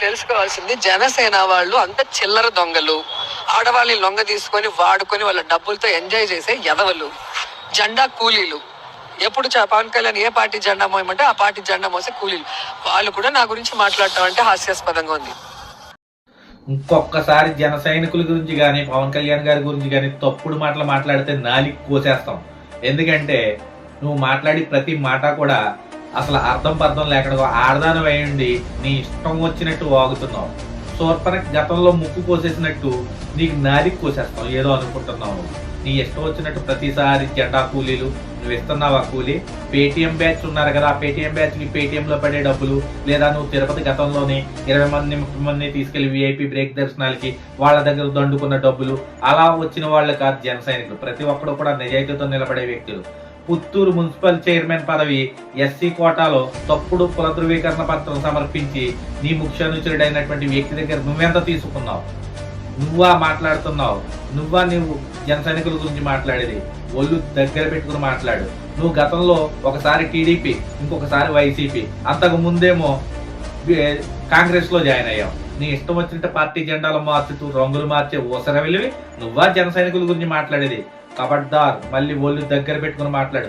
తెలుసుకోవాల్సింది జనసేన వాళ్ళు అంత చిల్లర దొంగలు, ఆడవాళ్ళని లొంగ తీసుకొని వాడుకొని వాళ్ళ డబ్బులతో ఎంజాయ్ చేసే ఎదవలు, జెండా కూలీలు. ఎప్పుడు పవన్ కళ్యాణ్ ఏ పార్టీ జెండా మోయమంటే ఆ పార్టీ జెండా మోసే కూలీలు. వాళ్ళు కూడా నా గురించి మాట్లాడటం అంటే హాస్యాస్పదంగా ఉంది. ఇంకొకసారి జన సైనికుల గురించి కానీ పవన్ కళ్యాణ్ గారి గురించి కానీ తప్పుడు మాటలు మాట్లాడితే నాలికి కోసేస్తాం. ఎందుకంటే నువ్వు మాట్లాడి ప్రతి మాట కూడా అసలు అర్థం పర్థం లేకుండా ఆడదానం వేయండి నీ ఇష్టం వచ్చినట్టు వాగుతున్నావు. సూర్పనకి గతంలో ముక్కు కోసేసినట్టు నీకు నాలికి కోసేస్తాం. ఏదో అనుకుంటున్నావు, నీ ఇష్టం వచ్చినట్టు ప్రతిసారి జెండా కూలీలు నువ్వు ఇస్తున్నావా కూలీ? పేటిఎం బ్యాచ్ ఉన్నారు కదా, ఆ పేటిఎం బ్యాచ్కి పేటిఎంలో పడే డబ్బులు, లేదా నువ్వు తిరుపతి గతంలోనే 20 మంది 30 మంది తీసుకెళ్లి విఐపి బ్రేక్ దర్శనాలకి వాళ్ళ దగ్గర దండుకున్న డబ్బులు, అలా వచ్చిన వాళ్ళు కాదు జన సైనికులు. ప్రతి ఒక్కరు కూడా నిజాయితీతో నిలబడే వ్యక్తులు. పుత్తూరు మున్సిపల్ చైర్మన్ పదవి ఎస్సీ కోటాలో తప్పుడు కుల ధృవీకరణ పత్రం సమర్పించి నీ ముఖ్యానుచరుడైనటువంటి వ్యక్తి దగ్గర నువ్వెంత తీసుకున్నావు? నువ్వా మాట్లాడుతున్నావు? నువ్వు జన సైనికుల గురించి మాట్లాడేది? ఒళ్ళు దగ్గర పెట్టుకుని మాట్లాడు. నువ్వు గతంలో ఒకసారి టీడీపీ, ఇంకొకసారి వైసీపీ, అంతకు ముందేమో కాంగ్రెస్ లో జాయిన్ అయ్యావు. నీ ఇష్టం వచ్చినట్టు పార్టీ జెండాలు మార్చుతూ రంగులు మార్చే ఓసర వెళ్ళివి. నువ్వా జన సైనికుల గురించి మాట్లాడేది? కబడ్దార్, మళ్ళీ ఒళ్ళు దగ్గర పెట్టుకుని మాట్లాడు.